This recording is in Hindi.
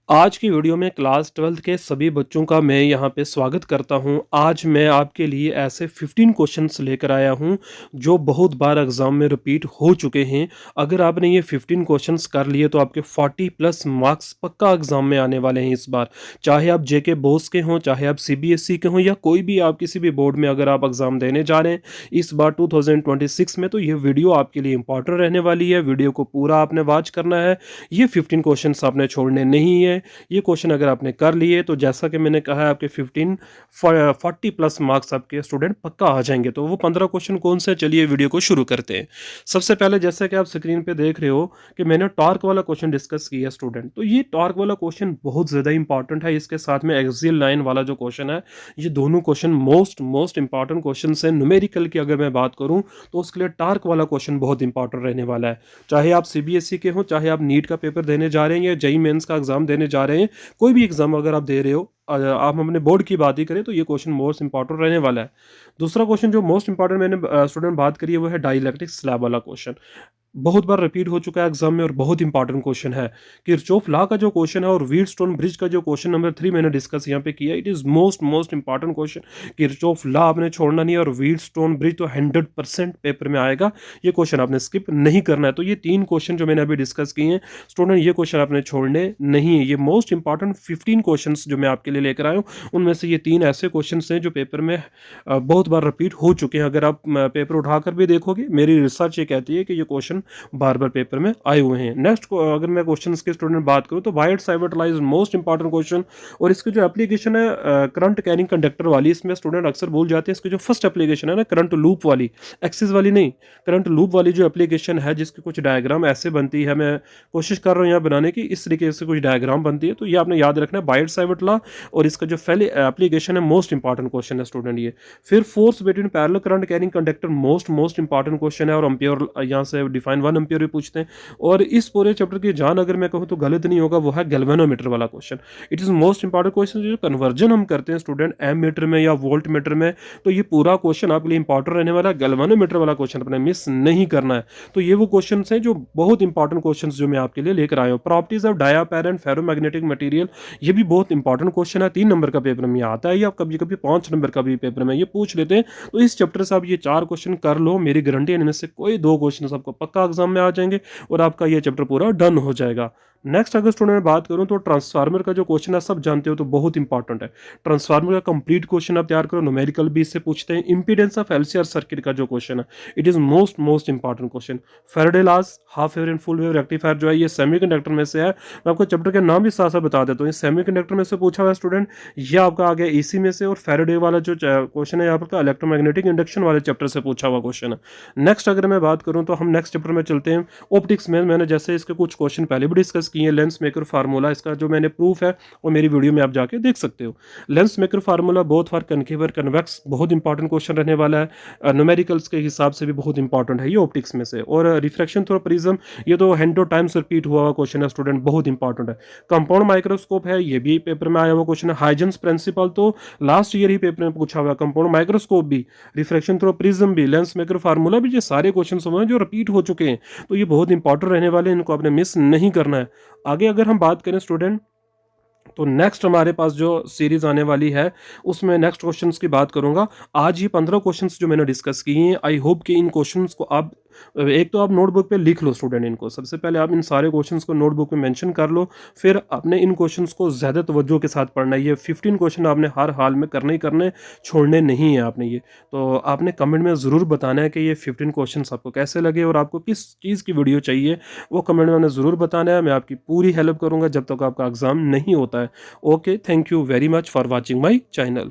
आज की वीडियो में क्लास 12th के सभी बच्चों का मैं यहाँ पे स्वागत करता हूँ। आज मैं आपके लिए ऐसे 15 क्वेश्चंस लेकर आया हूँ जो बहुत बार एग्ज़ाम में रिपीट हो चुके हैं। अगर आपने ये 15 क्वेश्चंस कर लिए तो आपके 40 प्लस मार्क्स पक्का एग्ज़ाम में आने वाले हैं इस बार। चाहे आप जेके बोस के हों, चाहे आप सीबीएसई के हों या कोई भी आप किसी भी बोर्ड में अगर आप एग्ज़ाम देने जा रहे हैं इस बार 2026 में, तो ये वीडियो आपके लिए इंपॉर्टेंट रहने वाली है। वीडियो को पूरा आपने वॉच करना है। ये 15 क्वेश्चंस आपने छोड़ने नहीं है। ये क्वेश्चन अगर आपने कर लिए तो जैसा कि मैंने कहा है आपके 40 प्लस मार्क्स आपके स्टूडेंट पक्का आ जाएंगे। तो वो 15 क्वेश्चन कौन से, चलिए वीडियो को शुरू करते हैं। सबसे पहले जैसा कि आप स्क्रीन पे देख रहे हो कि मैंने टॉर्क वाला क्वेश्चन डिस्कस किया स्टूडेंट, तो ये टॉर्क वाला क्वेश्चन बहुत ज़्यादा इंपॉर्टेंट है। इसके साथ में एक्सियल लाइन वाला जो क्वेश्चन है, ये दोनों क्वेश्चन मोस्ट इंपॉर्टेंट क्वेश्चन है। न्यूमेरिकल की अगर मैं बात करूं तो उसके लिए टॉर्क वाला क्वेश्चन बहुत इंपॉर्टेंट रहने वाला है। चाहे आप सीबीएसई के हो, चाहे आप नीट का पेपर देने जा रहे हैं या जेईई मेंस का एग्जाम देने जा रहे हैं, कोई भी एग्जाम अगर आप दे रहे हो, आप अपने बोर्ड की बात ही करें तो ये क्वेश्चन मोस्ट इंपॉर्टेंट रहने वाला है। दूसरा क्वेश्चन जो मोस्ट इंपॉर्टेंट मैंने स्टूडेंट बात करी है वो है डाइलेक्ट्रिक स्लैब वाला क्वेश्चन। बहुत बार रिपीट हो चुका है एग्जाम में और बहुत इंपॉर्टेंट क्वेश्चन है। किरचॉफ लॉ का जो क्वेश्चन है और व्हीटस्टोन ब्रिज का जो क्वेश्चन नंबर 3 मैंने डिस्कस यहाँ पे किया, it is most important question. Kirchhoff law आपने छोड़ना नहीं है और व्हीटस्टोन ब्रिज तो 100% पेपर में आएगा। ये क्वेश्चन आपने स्किप नहीं करना है। तो ये 3 क्वेश्चन जो मैंने अभी डिस्कस किए हैं स्टूडेंट, ये क्वेश्चन आपने छोड़ने नहीं है। ये मोस्ट इंपॉर्टेंट 15 क्वेश्चन जो मैं आपके लिए लेकर आया हूँ, उनमें से ये 3 ऐसे क्वेश्चन हैं जो पेपर में बहुत बार रिपीट हो चुके हैं। अगर आप पेपर उठाकर भी देखोगे, मेरी रिसर्च ये कहती है कि ये क्वेश्चन बार बार पेपर में आए हुए हैं। नेक्स्ट अगर मैं क्वेश्चन के स्टूडेंट बात करूं तो wired cyber is most important question. और इसकी जो एप्लीकेशन है करंट कैरिंग कंडक्टर वाली, इसमें स्टूडेंट अक्सर भूल जाते हैं। इसकी जो फर्स्ट एप्लीकेशन है ना, करंट लूप वाली, एक्सिस वाली नहीं, करंट लूप वाली जो एप्लीकेशन है, जिसकी कुछ डायग्राम ऐसे बनती है, मैं कोशिश कर रहा हूँ यहाँ बनाने की, इस तरीके से कुछ डायग्राम बनती है। तो ये आपने याद रखना है, वायर्ड साइबर लॉ। और इसका जो पहले एप्लीकेशन है मोस्ट इंपॉर्टेंट क्वेश्चन है स्टूडेंट ये। फिर force between parallel current carrying conductor most important question है। और एम्पियर यहाँ से डिफाइन 1 एम्पियर भी पूछते हैं। और इस पूरे चैप्टर की जान अगर मैं कहूँ तो गलत नहीं होगा, वो है गैल्वेनोमीटर वाला question. It is most important question. जो कन्वर्जन हम करते हैं स्टूडेंट एम मीटर में या वोल्ट मीटर में, तो ये पूरा क्वेश्चन आपके लिए इंपॉर्टेंट रहने वाला है। गैल्वेनोमीटर वाला क्वेश्चन अपने मिस नहीं करना है। तो ये वो क्वेश्चन हैं जो बहुत इंपॉर्टेंट क्वेश्चन जो मैं आपके लिए लेकर आया हूँ। प्रॉपर्टीज ऑफ डायापैरेंट फेरोमैग्नेटिक मटेरियल, ये भी बहुत इंपॉर्टेंट क्वेश्चन है। 3 नंबर का पेपर में आता है या कभी कभी 5 नंबर का भी पेपर में ये पूछ लेते हैं। तो इस चैप्टर से आप ये 4 क्वेश्चन कर लो, मेरी गारंटी है इनमें से कोई 2 क्वेश्चन आपको पक्का एग्जाम में आ जाएंगे और आपका ये चैप्टर पूरा डन हो जाएगा। नेक्स्ट अगर स्टूडेंट में बात करूं तो ट्रांसफार्मर का जो क्वेश्चन है, सब जानते हो तो बहुत इंपॉर्टेंट है। ट्रांसफार्मर का कंप्लीट क्वेश्चन आप तैयार करो, न्यूमेरिकल भी इससे पूछते हैं। इंपीडेंस ऑफ एलसीआर सर्किट का जो क्वेश्चन है, it is most important question. Faraday laws, half wave and full wave rectifier जो है, ये सेमीकंडक्टर में से है। मैं आपको चैप्टर के नाम भी साथ साथ बता देता हूँ। सेमीकंडक्टर में से पूछा हुआ स्टूडेंट, ये आपका आ गया एसी में से। और फैराडे वाला जो क्वेश्चन है यहाँ पर इलेक्ट्रोमैग्नेटिक इंडक्शन वाले चैप्टर से पूछा हुआ क्वेश्चन है। नेक्स्ट अगर मैं बात करूँ तो हम नेक्स्ट चैप्टर में चलते हैं। ऑप्टिक्स में मैंने जैसे इसके कुछ क्वेश्चन पहले भी डिस्कस किए हैं। लेंस मेकर फार्मूला, इसका जो मैंने प्रूफ है वो मेरी वीडियो में आप जाके देख सकते हो। Lens maker formula both for concave और कन्वेक्स, बहुत इंपॉर्टेंट क्वेश्चन रहने वाला है। न्यूमेरिकल्स के हिसाब से भी बहुत इंपॉर्टेंट है ये ऑप्टिक्स में से। और रिफ्रैक्शन थ्रू प्रिज्म, ये तो 100 टाइम्स रिपीट हुआ हुआ क्वेश्चन है स्टूडेंट, बहुत इंपॉर्टेंट है। कंपाउंड माइक्रोस्कोप है, ये भी पेपर में आया हुआ क्वेश्चन है। हाइजेंस प्रिंसिपल तो लास्ट ईयर ही पेपर में पूछा हुआ। कंपाउंड माइक्रोस्कोप भी, रिफ्रैक्शन थ्रू प्रिज्म भी, लेंस मेकर फार्मूला भी, ये सारे क्वेश्चन हैं जो रिपीट हो चुके हैं। तो ये बहुत इंपॉर्टेंट रहने वाले हैं, इनको आपने मिस नहीं करना है। आगे अगर हम बात करें स्टूडेंट, तो नेक्स्ट हमारे पास जो सीरीज आने वाली है उसमें नेक्स्ट क्वेश्चंस की बात करूंगा। आज ये 15 क्वेश्चंस जो मैंने डिस्कस किए हैं, आई होप कि इन क्वेश्चंस को आप एक तो आप नोटबुक पे लिख लो स्टूडेंट। इनको सबसे पहले आप इन सारे क्वेश्चंस को नोटबुक में मेंशन कर लो, फिर आपने इन क्वेश्चंस को ज़्यादा तवज्जो के साथ पढ़ना है। ये 15 क्वेश्चन आपने हर हाल में करने ही करने, छोड़ने नहीं है आपने। ये तो आपने कमेंट में ज़रूर बताना है कि ये 15 क्वेश्चंस आपको कैसे लगे और आपको किस चीज़ की वीडियो चाहिए, वो कमेंट में ज़रूर बताना है। मैं आपकी पूरी हेल्प करूँगा जब तक आपका एग्ज़ाम नहीं होता है। Okay, thank you very much for watching my channel.